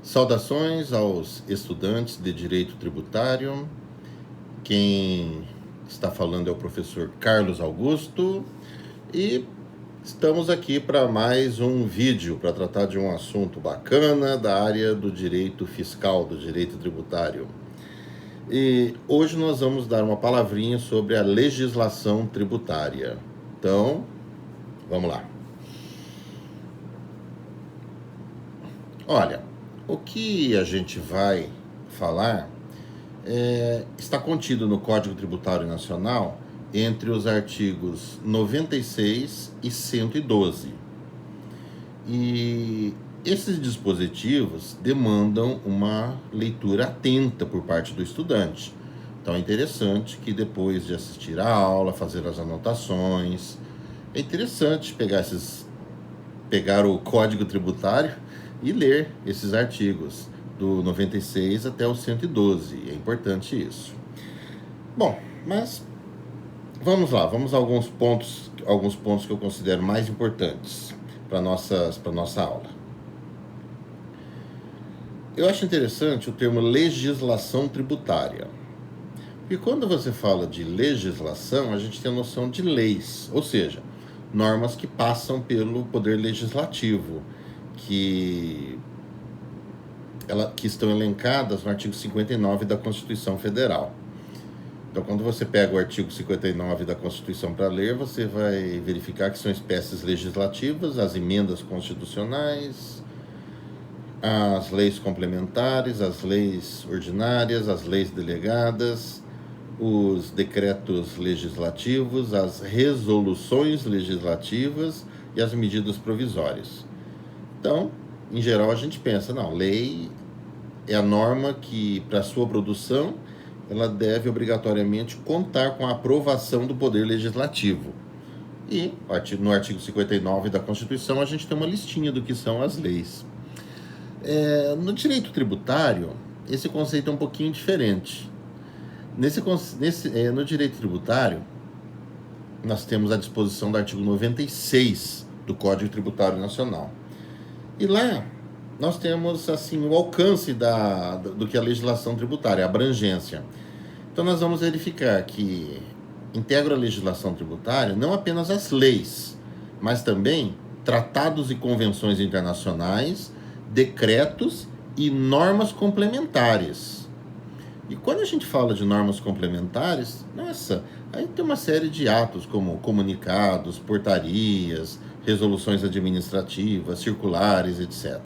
Saudações aos estudantes de Direito Tributário. Quem está falando é o professor Carlos Augusto e estamos aqui para mais um vídeo para tratar de um assunto bacana da área do direito fiscal, do direito tributário. E hoje nós vamos dar uma palavrinha sobre a legislação tributária. Então, vamos lá. Olha, o que a gente vai falar está contido no Código Tributário Nacional entre os artigos 96 e 112. E esses dispositivos demandam uma leitura atenta por parte do estudante. Então é interessante que depois de assistir a aula, fazer as anotações, é interessante pegar o Código Tributário e ler esses artigos do 96 até o 112. É importante isso. Bom, mas vamos lá, vamos a alguns pontos que eu considero mais importantes para nossa aula. Eu acho interessante o termo legislação tributária. Porque quando você fala de legislação, a gente tem a noção de leis, ou seja, normas que passam pelo poder legislativo, que estão elencadas no artigo 59 da Constituição Federal. Então, quando você pega o artigo 59 da Constituição para ler, você vai verificar que são espécies legislativas, as emendas constitucionais, as leis complementares, as leis ordinárias, as leis delegadas, os decretos legislativos, as resoluções legislativas e as medidas provisórias. Então, em geral, a gente pensa, não, lei é a norma que, para sua produção, ela deve obrigatoriamente contar com a aprovação do Poder Legislativo. E, no artigo 59 da Constituição, a gente tem uma listinha do que são as leis. No direito tributário, esse conceito é um pouquinho diferente. No direito tributário, nós temos a disposição do artigo 96 do Código Tributário Nacional. E lá nós temos assim o alcance do que é a legislação tributária, a abrangência. Então nós vamos verificar que integra a legislação tributária não apenas as leis, mas também tratados e convenções internacionais, decretos e normas complementares. E quando a gente fala de normas complementares, aí tem uma série de atos como comunicados, portarias, resoluções administrativas, circulares, etc.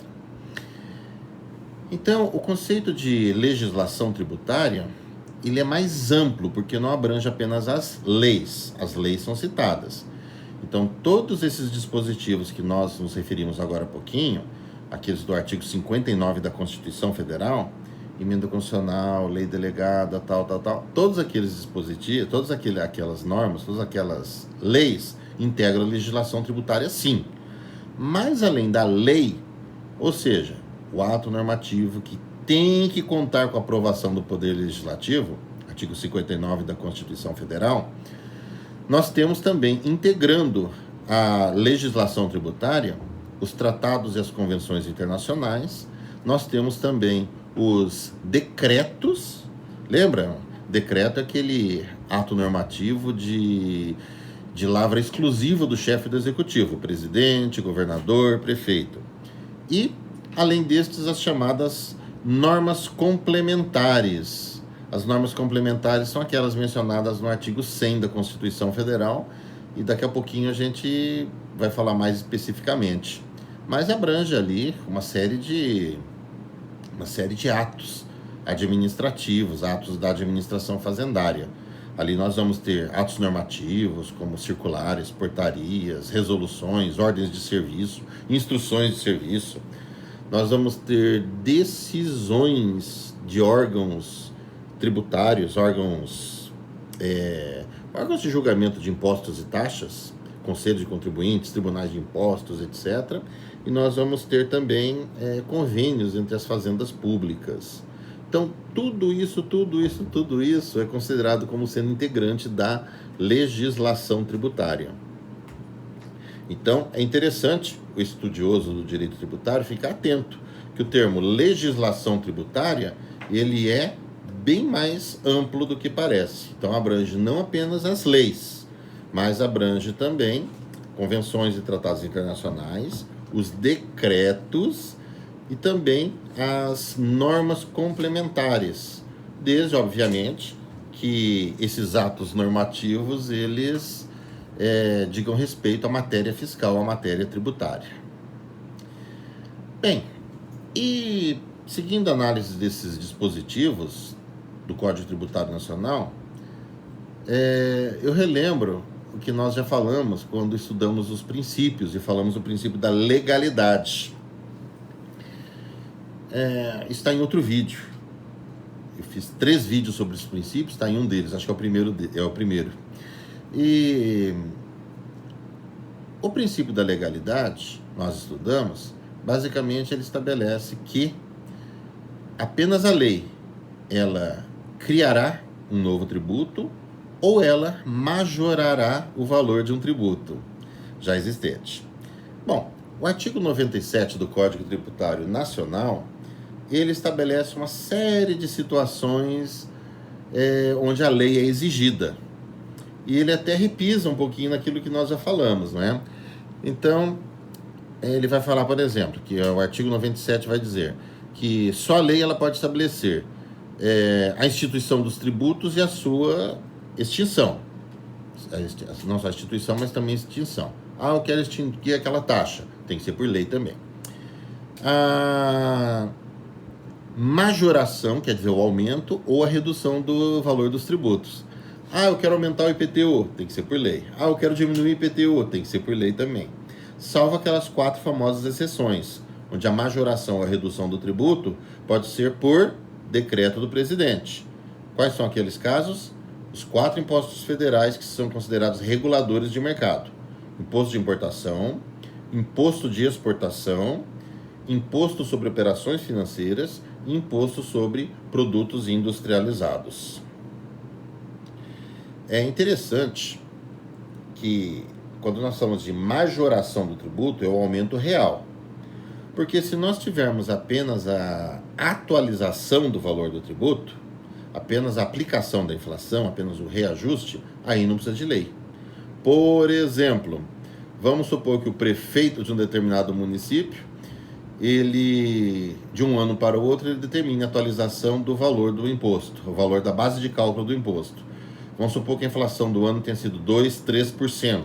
Então, o conceito de legislação tributária, ele é mais amplo, porque não abrange apenas as leis são citadas. Então, todos esses dispositivos que nós nos referimos agora há pouquinho, aqueles do artigo 59 da Constituição Federal, emenda constitucional, lei delegada, todos aqueles dispositivos, todas aquelas normas, todas aquelas leis, integra a legislação tributária, sim. Mas além da lei, ou seja, o ato normativo que tem que contar com a aprovação do Poder Legislativo, artigo 59 da Constituição Federal, nós temos também, integrando a legislação tributária, os tratados e as convenções internacionais. Nós temos também os decretos. Lembra? Decreto é aquele ato normativo de lavra exclusiva do chefe do executivo, presidente, governador, prefeito. E, além destes, as chamadas normas complementares. As normas complementares são aquelas mencionadas no artigo 100 da Constituição Federal, e daqui a pouquinho a gente vai falar mais especificamente. Mas abrange ali uma série de atos administrativos, atos da administração fazendária. Ali nós vamos ter atos normativos, como circulares, portarias, resoluções, ordens de serviço, instruções de serviço. Nós vamos ter decisões de órgãos tributários, órgãos de julgamento de impostos e taxas, conselhos de contribuintes, tribunais de impostos, etc. E nós vamos ter também convênios entre as fazendas públicas. Então, tudo isso é considerado como sendo integrante da legislação tributária. Então, é interessante o estudioso do direito tributário ficar atento que o termo legislação tributária, ele é bem mais amplo do que parece. Então, abrange não apenas as leis, mas abrange também convenções e tratados internacionais, os decretos e também as normas complementares, desde, obviamente, que esses atos normativos, eles digam respeito à matéria fiscal, à matéria tributária. Bem, e seguindo a análise desses dispositivos do Código Tributário Nacional, eu relembro o que nós já falamos quando estudamos os princípios e falamos do princípio da legalidade. Está em outro vídeo. Eu fiz 3 vídeos sobre os princípios, está em um deles, acho que é o primeiro. E o princípio da legalidade, nós estudamos, basicamente ele estabelece que apenas a lei, ela criará um novo tributo ou ela majorará o valor de um tributo já existente. Bom, o artigo 97 do Código Tributário Nacional, ele estabelece uma série de situações onde a lei é exigida. E ele até repisa um pouquinho naquilo que nós já falamos, né? Então, ele vai falar, por exemplo, que o artigo 97 vai dizer que só a lei ela pode estabelecer a instituição dos tributos e a sua extinção. Não só a instituição, mas também a extinção. Eu quero extinguir aquela taxa. Tem que ser por lei também. A majoração, quer dizer, o aumento ou a redução do valor dos tributos. Eu quero aumentar o IPTU, tem que ser por lei. Eu quero diminuir o IPTU, tem que ser por lei também. Salvo aquelas 4 famosas exceções, onde a majoração ou a redução do tributo pode ser por decreto do presidente. Quais são aqueles casos? Os 4 impostos federais que são considerados reguladores de mercado. Imposto de importação, imposto de exportação, imposto sobre operações financeiras e imposto sobre produtos industrializados. É interessante que, quando nós falamos de majoração do tributo, é o aumento real. Porque se nós tivermos apenas a atualização do valor do tributo, apenas a aplicação da inflação, apenas o reajuste, aí não precisa de lei. Por exemplo, vamos supor que o prefeito de um determinado município, ele, de um ano para o outro, ele determina a atualização do valor do imposto, o valor da base de cálculo do imposto. Vamos supor que a inflação do ano tenha sido 2%, 3%.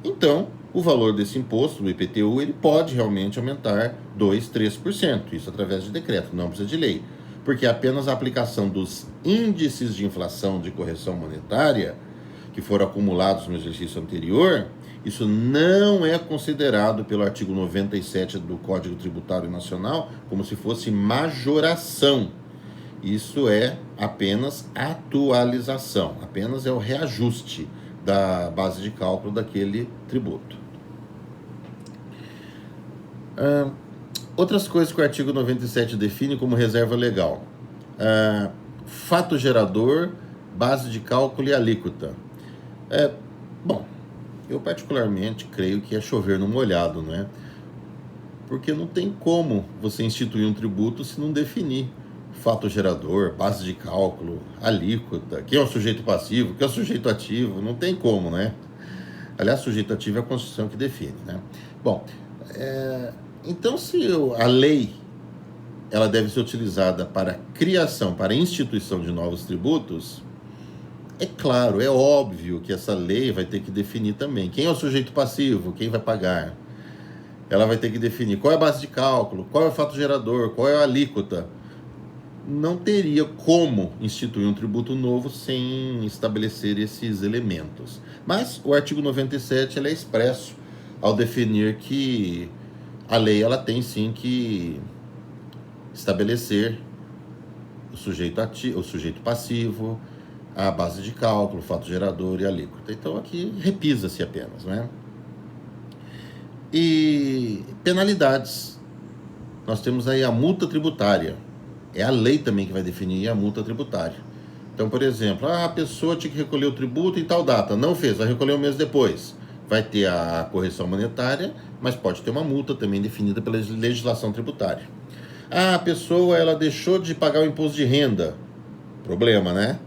Então, o valor desse imposto, do IPTU, ele pode realmente aumentar 2%, 3%. Isso através de decreto, não precisa de lei. Porque apenas a aplicação dos índices de inflação de correção monetária que foram acumulados no exercício anterior, isso não é considerado pelo artigo 97 do Código Tributário Nacional como se fosse majoração. Isso é apenas atualização, apenas é o reajuste da base de cálculo daquele tributo. Outras coisas que o artigo 97 define como reserva legal. Fato gerador, base de cálculo e alíquota. Bom, eu particularmente creio que é chover no molhado, não é? Porque não tem como você instituir um tributo se não definir fato gerador, base de cálculo, alíquota, quem é o sujeito passivo, quem é o sujeito ativo, não tem como, né? Aliás, sujeito ativo é a Constituição que define, né? Bom, então se a lei ela deve ser utilizada para criação, para instituição de novos tributos, é claro, é óbvio que essa lei vai ter que definir também quem é o sujeito passivo, quem vai pagar. Ela vai ter que definir qual é a base de cálculo, qual é o fato gerador, qual é a alíquota. Não teria como instituir um tributo novo sem estabelecer esses elementos. Mas o artigo 97 ele é expresso ao definir que a lei ela tem sim que estabelecer o sujeito ativo, o sujeito passivo, a base de cálculo, o fato gerador e a alíquota. Então aqui repisa-se apenas, né? E penalidades. Nós temos aí a multa tributária. É a lei também que vai definir a multa tributária. Então, por exemplo, a pessoa tinha que recolher o tributo em tal data. Não fez, vai recolher um mês depois. vai ter a correção monetária, mas pode ter uma multa também definida pela legislação tributária. Ah, a pessoa ela deixou de pagar o imposto de renda. Problema, né?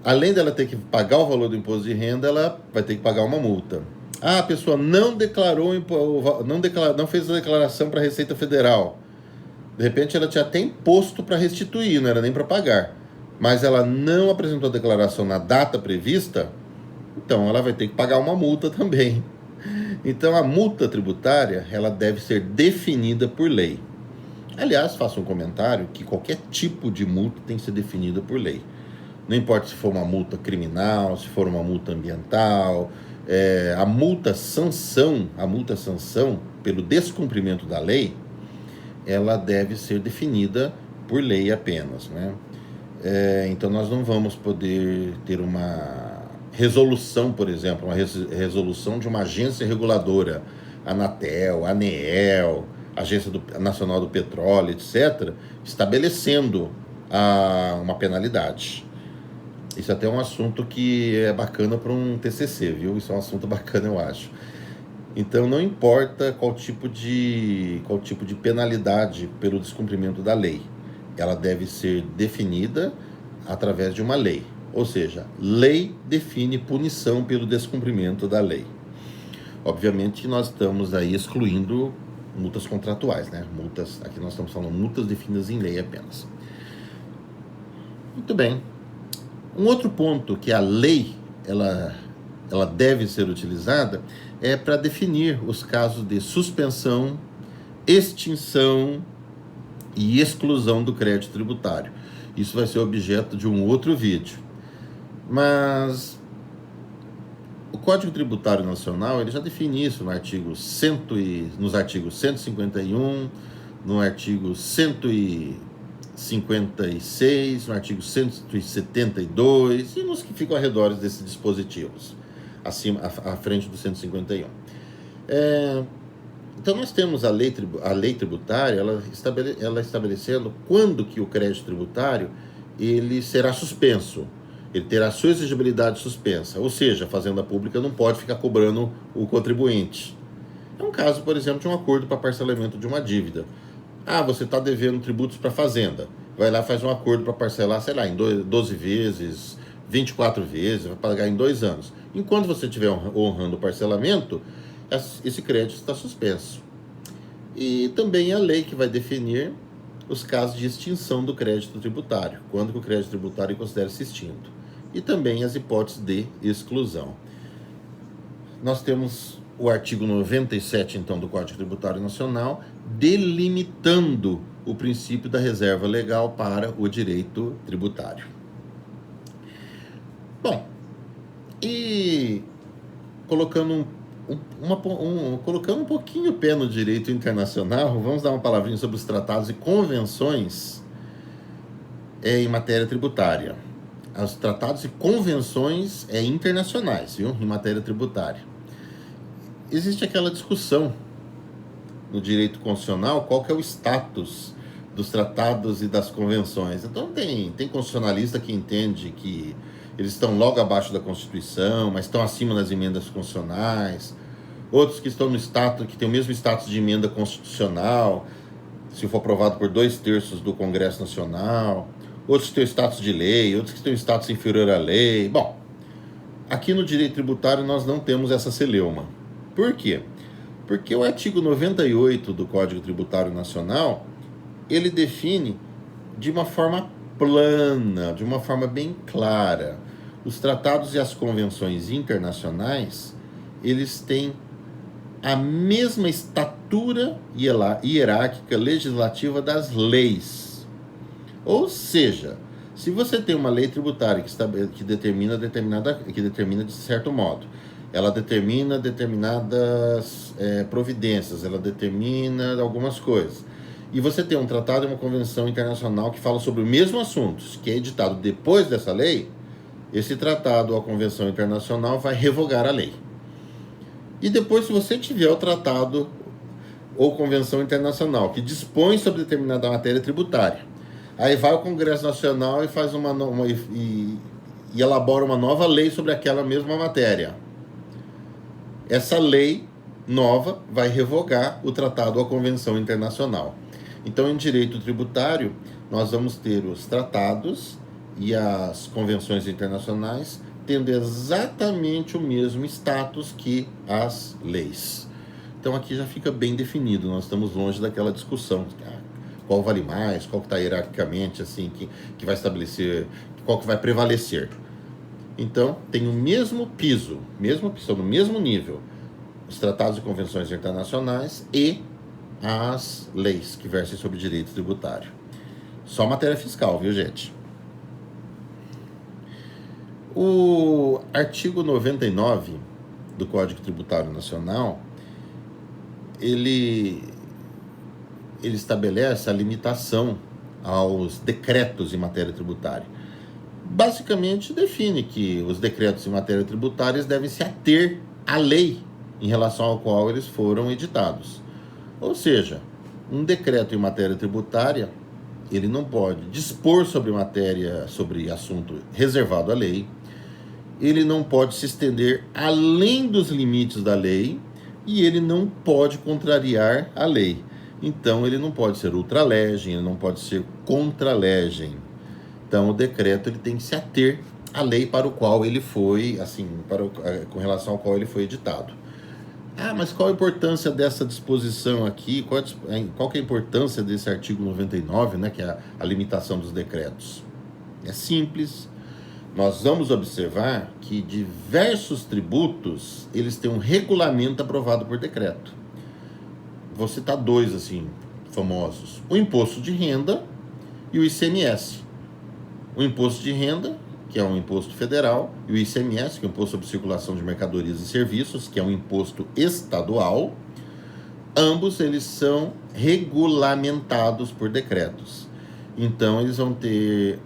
Além dela ter que pagar o valor do imposto de renda, ela vai ter que pagar uma multa. Ah, a pessoa não declarou, não fez a declaração para a Receita Federal. De repente ela tinha até imposto para restituir, não era nem para pagar. Mas ela não apresentou a declaração na data prevista, então ela vai ter que pagar uma multa também. Então a multa tributária, ela deve ser definida por lei. Aliás, faço um comentário que qualquer tipo de multa tem que ser definida por lei. Não importa se for uma multa criminal, se for uma multa ambiental, a multa sanção pelo descumprimento da lei, ela deve ser definida por lei apenas, né? Então nós não vamos poder ter uma resolução, por exemplo, uma resolução de uma agência reguladora, Anatel, ANEEL, Agência Nacional do Petróleo, etc., estabelecendo uma penalidade. Isso até é um assunto que é bacana para um TCC, viu? Isso é um assunto bacana, eu acho. Então, não importa qual tipo de penalidade pelo descumprimento da lei. Ela deve ser definida através de uma lei. Ou seja, lei define punição pelo descumprimento da lei. Obviamente, nós estamos aí excluindo multas contratuais, né? Aqui nós estamos falando multas definidas em lei apenas. Muito bem. Um outro ponto que a lei ela deve ser utilizada é para definir os casos de suspensão, extinção e exclusão do crédito tributário. Isso vai ser objeto de um outro vídeo. Mas o Código Tributário Nacional ele já define isso nos artigos 151, no artigo 156, no artigo 172 e nos que ficam ao redor desses dispositivos, à frente do 151. Então nós temos a lei tributária, ela estabelecendo quando que o crédito tributário ele será suspenso, ele terá sua exigibilidade suspensa, ou seja, a Fazenda Pública não pode ficar cobrando o contribuinte. É um caso, por exemplo, de um acordo para parcelamento de uma dívida. Ah, você está devendo tributos para a Fazenda. Vai lá, faz um acordo para parcelar, sei lá, em 12 vezes, 24 vezes, vai pagar em 2 anos. Enquanto você estiver honrando o parcelamento, esse crédito está suspenso. E também a lei que vai definir os casos de extinção do crédito tributário, quando que o crédito tributário considera-se extinto. E também as hipóteses de exclusão. Nós temos o artigo 97, então, do Código Tributário Nacional, delimitando o princípio da reserva legal para o direito tributário. Bom, e colocando colocando um pouquinho o pé no direito internacional, vamos dar uma palavrinha sobre os tratados e convenções em matéria tributária. Os tratados e convenções internacionais, viu, em matéria tributária. Existe aquela discussão no direito constitucional, qual que é o status dos tratados e das convenções. Então tem constitucionalista que entende que eles estão logo abaixo da Constituição, mas estão acima das emendas constitucionais. Outros que estão no status, que tem o mesmo status de emenda constitucional, se for aprovado por 2/3 do Congresso Nacional. Outros que têm o status de lei, outros que têm o status inferior à lei. Bom, aqui no direito tributário nós não temos essa celeuma. Por quê? Porque o artigo 98 do Código Tributário Nacional, ele define de uma forma plana, de uma forma bem clara. Os tratados e as convenções internacionais, eles têm a mesma estatura hierárquica legislativa das leis. Ou seja, se você tem uma lei tributária que determina de certo modo, ela determina determinadas providências, ela determina algumas coisas, e você tem um tratado e uma convenção internacional que fala sobre o mesmo assunto, que é editado depois dessa lei, esse tratado ou a convenção internacional vai revogar a lei. E depois, se você tiver o tratado ou convenção internacional que dispõe sobre determinada matéria tributária, aí vai ao Congresso Nacional e faz e elabora uma nova lei sobre aquela mesma matéria. essa lei nova vai revogar o tratado ou a convenção internacional. Então, em direito tributário, nós vamos ter os tratados e as convenções internacionais tendo exatamente o mesmo status que as leis. Então, aqui já fica bem definido, nós estamos longe daquela discussão, qual vale mais, qual que está hierarquicamente, assim, que vai estabelecer, qual que vai prevalecer. Então, tem o mesmo piso, estão no mesmo nível, os tratados e convenções internacionais e as leis que versem sobre direito tributário. Só matéria fiscal, viu, gente? O artigo 99 do Código Tributário Nacional, ele estabelece a limitação aos decretos em matéria tributária. Basicamente, define que os decretos em matéria tributária devem se ater à lei em relação ao qual eles foram editados. Ou seja, um decreto em matéria tributária, ele não pode dispor sobre assunto reservado à lei, ele não pode se estender além dos limites da lei e ele não pode contrariar a lei. Então, ele não pode ser ultralegem, ele não pode ser contralegem. Então, o decreto ele tem que se ater à lei para o qual ele foi, assim, com relação ao qual ele foi editado. Mas qual a importância dessa disposição aqui? Qual que é a importância desse artigo 99, né, que é a limitação dos decretos? É simples. Nós vamos observar que diversos tributos, eles têm um regulamento aprovado por decreto. Vou citar dois, assim, famosos. O imposto de renda e o ICMS. O imposto de renda, que é um imposto federal, e o ICMS, que é o Imposto sobre Circulação de Mercadorias e Serviços, que é um imposto estadual, ambos eles são regulamentados por decretos. Então, eles vão ter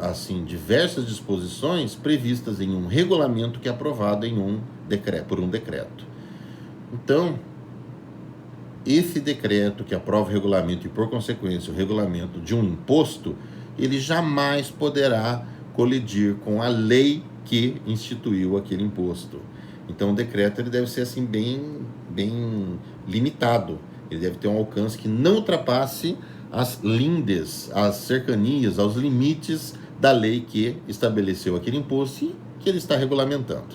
assim, diversas disposições previstas em um regulamento que é aprovado por um decreto. Então, esse decreto que aprova o regulamento e, por consequência, o regulamento de um imposto, ele jamais poderá colidir com a lei que instituiu aquele imposto. Então, o decreto ele deve ser assim bem limitado. Ele deve ter um alcance que não ultrapasse as lindes, as cercanias, aos limites da lei que estabeleceu aquele imposto e que ele está regulamentando.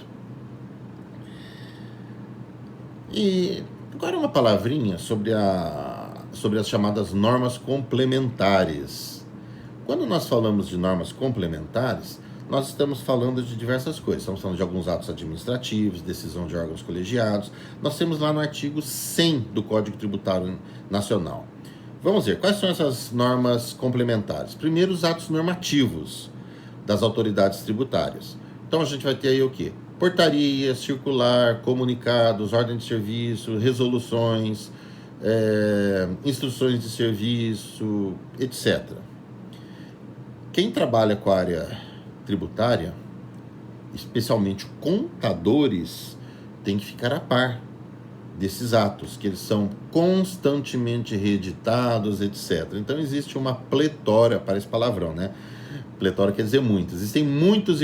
E agora uma palavrinha sobre as chamadas normas complementares. Quando nós falamos de normas complementares, nós estamos falando de diversas coisas. Estamos falando de alguns atos administrativos, decisão de órgãos colegiados. Nós temos lá no artigo 100 do Código Tributário Nacional. Vamos ver, quais são essas normas complementares? Primeiro, os atos normativos das autoridades tributárias. Então, a gente vai ter aí o quê? Portaria, circular, comunicados, ordem de serviço, resoluções, instruções de serviço, etc. Quem trabalha com a área tributária, especialmente contadores, tem que ficar a par desses atos, que eles são constantemente reeditados, etc. Então, existe uma pletora, parece palavrão, né? Pletora quer dizer muitos. Existem muitos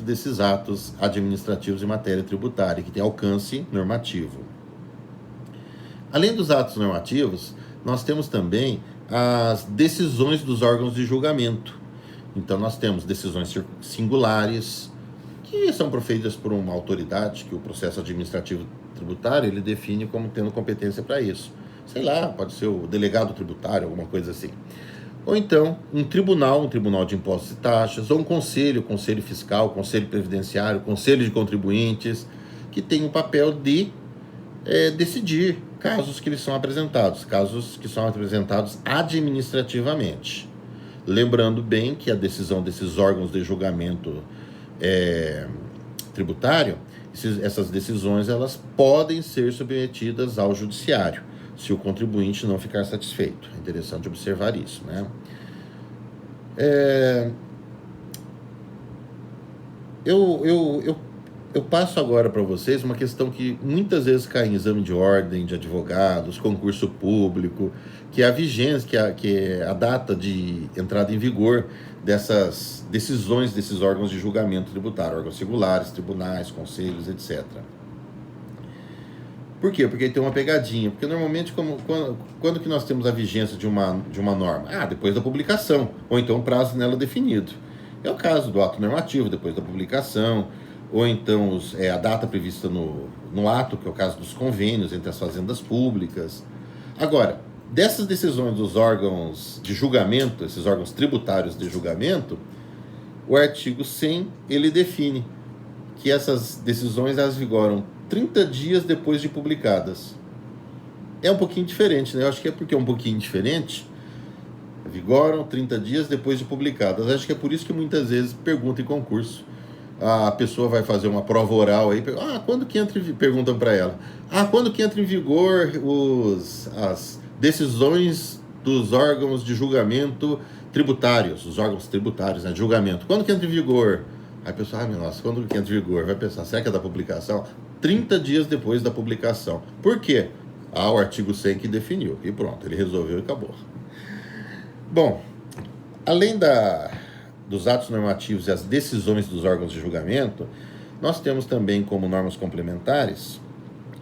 desses atos administrativos em matéria tributária, que tem alcance normativo. Além dos atos normativos, nós temos também as decisões dos órgãos de julgamento. Então, nós temos decisões singulares, que são proferidas por uma autoridade, que o processo administrativo tributário, ele define como tendo competência para isso. Sei lá, pode ser o delegado tributário, alguma coisa assim. Ou então, um tribunal de impostos e taxas, ou um conselho fiscal, conselho previdenciário, conselho de contribuintes, que tem o papel de decidir casos que eles são apresentados, administrativamente. Lembrando bem que a decisão desses órgãos de julgamento tributário, essas decisões elas podem ser submetidas ao judiciário, se o contribuinte não ficar satisfeito. É interessante observar isso, né? Eu passo agora para vocês uma questão que muitas vezes cai em exame de ordem de advogados, concurso público, que é a vigência, que é a data de entrada em vigor dessas decisões desses órgãos de julgamento tributário, órgãos singulares, tribunais, conselhos, etc. Por quê? Porque tem uma pegadinha. Porque normalmente, quando que nós temos a vigência de uma norma? Depois da publicação, ou então um prazo nela definido. É o caso do ato normativo, depois da publicação, ou então a data prevista no ato, que é o caso dos convênios entre as fazendas públicas. Agora, dessas decisões dos órgãos de julgamento, esses órgãos tributários de julgamento, o artigo 100, ele define que essas decisões elas vigoram 30 dias depois de publicadas. É um pouquinho diferente, né? Eu acho que é porque é um pouquinho diferente. Vigoram 30 dias depois de publicadas. Acho que é por isso que muitas vezes perguntam em concurso. A pessoa vai fazer uma prova oral aí, quando que entra perguntam para ela. Quando que entra em vigor as decisões dos órgãos de julgamento tributários, os órgãos tributários, né, de julgamento. Quando que entra em vigor? Aí a pessoa, nossa, quando que entra em vigor? Vai pensar, será que é da publicação? 30 dias depois da publicação. Por quê? O artigo 100 que definiu. E pronto, ele resolveu e acabou. Bom, além dos atos normativos e as decisões dos órgãos de julgamento, nós temos também como normas complementares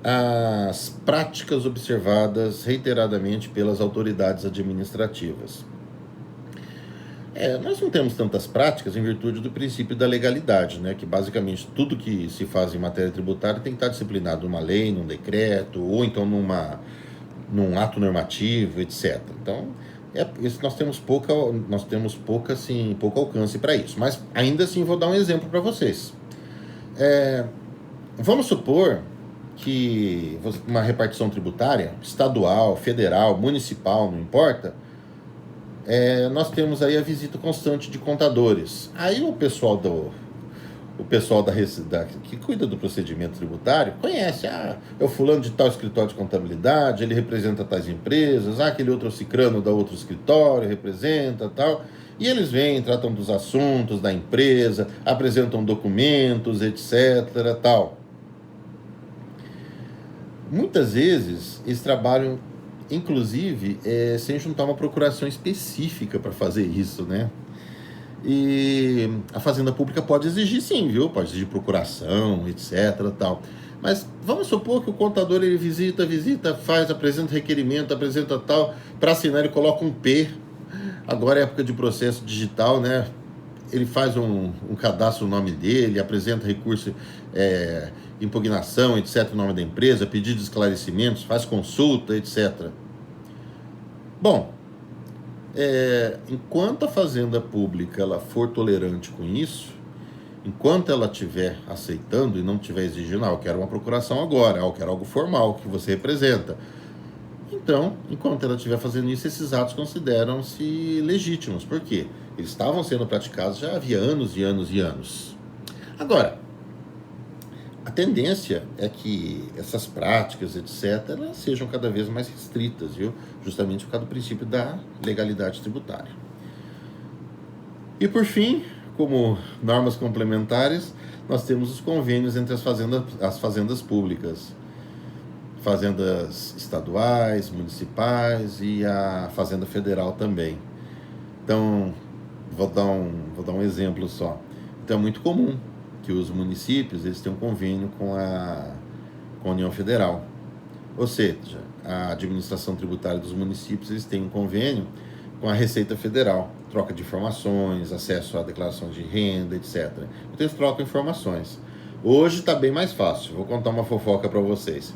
as práticas observadas reiteradamente pelas autoridades administrativas. Nós não temos tantas práticas em virtude do princípio da legalidade, né? Que basicamente tudo que se faz em matéria tributária tem que estar disciplinado numa lei, num decreto, ou então num ato normativo, etc. Então, nós temos pouco alcance para isso. Mas ainda assim vou dar um exemplo para vocês. Vamos supor que uma repartição tributária, estadual, federal, municipal, não importa, nós temos aí a visita constante de contadores. Aí o pessoal que cuida do procedimento tributário conhece, é o fulano de tal escritório de contabilidade, ele representa tais empresas, aquele outro cicrano da outro escritório representa tal, e eles vêm, tratam dos assuntos da empresa, apresentam documentos, etc, tal. Muitas vezes eles trabalham, inclusive, sem juntar uma procuração específica para fazer isso, né? E a Fazenda Pública pode exigir sim, viu? Pode exigir procuração, etc, tal. Mas vamos supor que o contador ele visita, apresenta requerimento, apresenta tal, para assinar ele coloca um P. Agora é época de processo digital, né? Ele faz um cadastro no nome dele, apresenta recurso, impugnação, etc, no nome da empresa, pedido de esclarecimentos, faz consulta, etc. Bom, enquanto a Fazenda Pública ela for tolerante com isso, enquanto ela estiver aceitando e não estiver exigindo, eu quero uma procuração agora, eu quero algo formal que você representa. Então, enquanto ela estiver fazendo isso, esses atos consideram-se legítimos. Por quê? Eles estavam sendo praticados já havia anos e anos e anos. Agora, a tendência é que essas práticas, etc., elas sejam cada vez mais restritas, viu? Justamente por causa do princípio da legalidade tributária. E por fim, como normas complementares, nós temos os convênios entre as fazendas públicas, fazendas estaduais, municipais e a Fazenda Federal também. Então, vou dar um exemplo só. Então, é muito comum que os municípios eles tenham um convênio com a União Federal. Ou seja, a administração tributária dos municípios eles têm um convênio com a Receita Federal, troca de informações, acesso à declaração de renda, etc. Então, eles trocam informações. Hoje está bem mais fácil. Vou contar uma fofoca para vocês.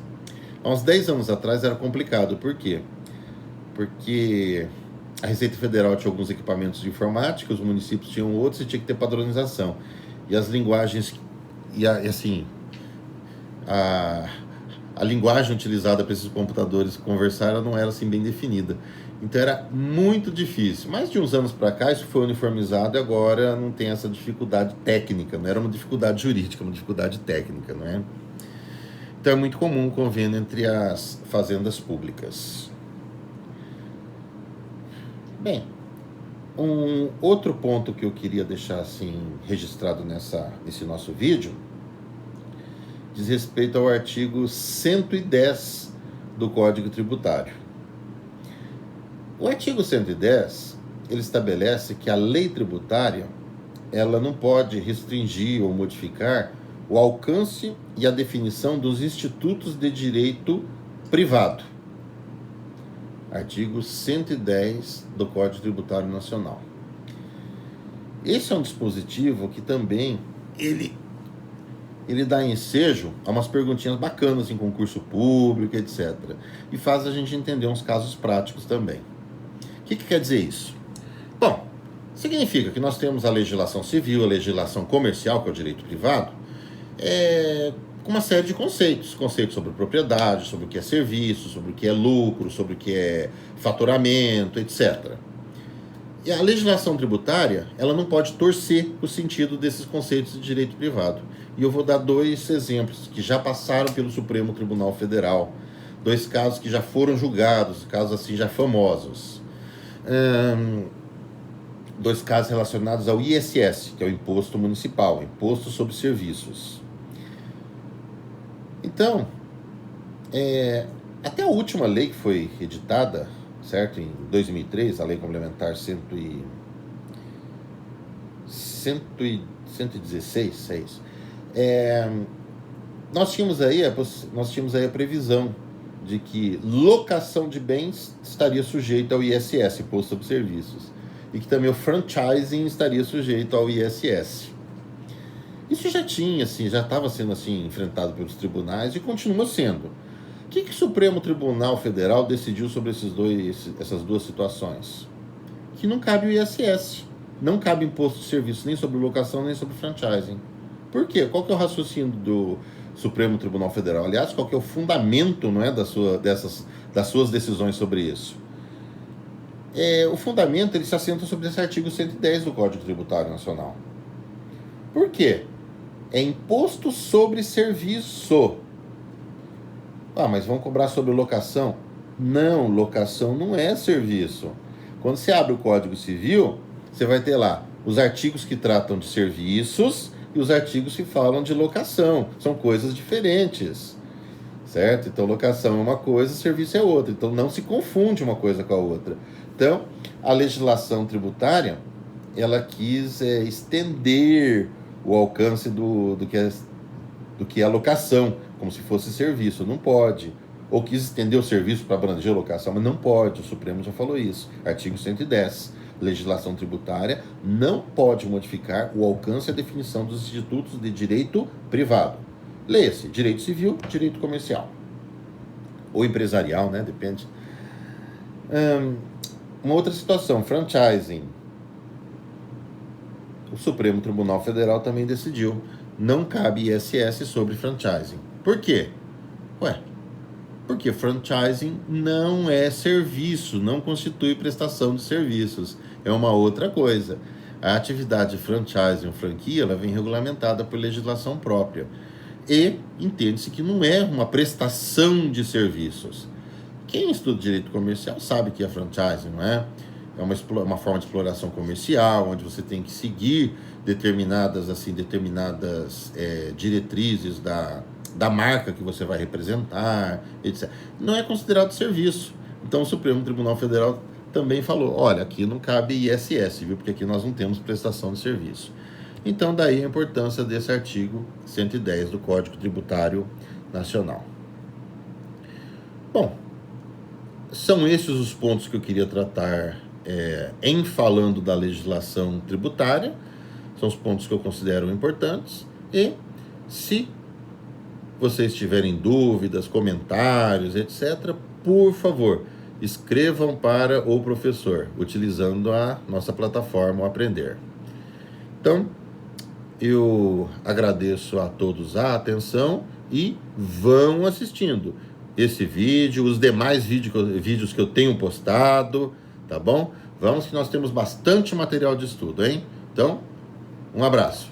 Há uns 10 anos atrás era complicado. Por quê? Porque a Receita Federal tinha alguns equipamentos de informática, os municípios tinham outros e tinha que ter padronização. E as linguagens, a linguagem utilizada para esses computadores conversar não era assim bem definida. Então era muito difícil. Mas de uns anos para cá isso foi uniformizado e agora não tem essa dificuldade técnica. Não era uma dificuldade jurídica, uma dificuldade técnica, não é? Então é muito comum o convênio entre as fazendas públicas. Bem, um outro ponto que eu queria deixar assim registrado nesse nosso vídeo diz respeito ao artigo 110 do Código Tributário. O artigo 110, ele estabelece que a lei tributária ela não pode restringir ou modificar o alcance e a definição dos institutos de direito privado. Artigo 110 do Código Tributário Nacional. Esse é um dispositivo que também ele dá ensejo a umas perguntinhas bacanas em concurso público, etc. E faz a gente entender uns casos práticos também. O que quer dizer isso? Bom, significa que nós temos a legislação civil, a legislação comercial, que é o direito privado, com uma série de conceitos. Conceitos sobre propriedade, sobre o que é serviço, sobre o que é lucro, sobre o que é faturamento, etc. E a legislação tributária, ela não pode torcer o sentido desses conceitos de direito privado. E eu vou dar 2 exemplos que já passaram pelo Supremo Tribunal Federal. 2 casos que já foram julgados, casos assim já famosos. 2 casos relacionados ao ISS, que é o Imposto Municipal, Imposto sobre Serviços. Então, até a última lei que foi editada, certo? Em 2003, a Lei Complementar 116, é isso. Nós tínhamos aí a previsão de que locação de bens estaria sujeita ao ISS, Imposto sobre Serviços, e que também o franchising estaria sujeito ao ISS. Isso já estava sendo assim enfrentado pelos tribunais e continua sendo. O que o Supremo Tribunal Federal decidiu sobre essas 2 situações? Que não cabe o ISS, não cabe imposto de serviço nem sobre locação nem sobre franchising. Por quê? Qual que é o raciocínio do Supremo Tribunal Federal? Aliás, qual que é o fundamento, não é, das suas decisões sobre isso? O fundamento ele se assenta sobre esse artigo 110 do Código Tributário Nacional. Por quê? É imposto sobre serviço. Mas vão cobrar sobre locação? Não, locação não é serviço. Quando você abre o Código Civil, você vai ter lá os artigos que tratam de serviços e os artigos que falam de locação. São coisas diferentes, certo? Então, locação é uma coisa, serviço é outra. Então, não se confunde uma coisa com a outra. Então, a legislação tributária, ela quis estender o alcance do que é a locação, como se fosse serviço. Não pode. Ou quis estender o serviço para abranger a locação, mas não pode. O Supremo já falou isso. Artigo 110. Legislação tributária não pode modificar o alcance e a definição dos institutos de direito privado. Leia-se direito civil, direito comercial. Ou empresarial, né? Depende. Uma outra situação, franchising. O Supremo Tribunal Federal também decidiu. Não cabe ISS sobre franchising. Por quê? Porque franchising não é serviço, não constitui prestação de serviços. É uma outra coisa. A atividade de franchising ou franquia, ela vem regulamentada por legislação própria. E entende-se que não é uma prestação de serviços. Quem estuda direito comercial sabe que é franchising, não é? É uma forma de exploração comercial, onde você tem que seguir determinadas diretrizes da marca que você vai representar, etc. Não é considerado serviço. Então, o Supremo Tribunal Federal também falou, olha, aqui não cabe ISS, viu? Porque aqui nós não temos prestação de serviço. Então, daí a importância desse artigo 110 do Código Tributário Nacional. Bom, são esses os pontos que eu queria tratar em falando da legislação tributária. São os pontos que eu considero importantes. E, se vocês tiverem dúvidas, comentários, etc., por favor, escrevam para o professor, utilizando a nossa plataforma Aprender. Então, eu agradeço a todos a atenção e vão assistindo esse vídeo, os demais vídeos que eu tenho postado, tá bom? Vamos que nós temos bastante material de estudo, hein? Então, um abraço.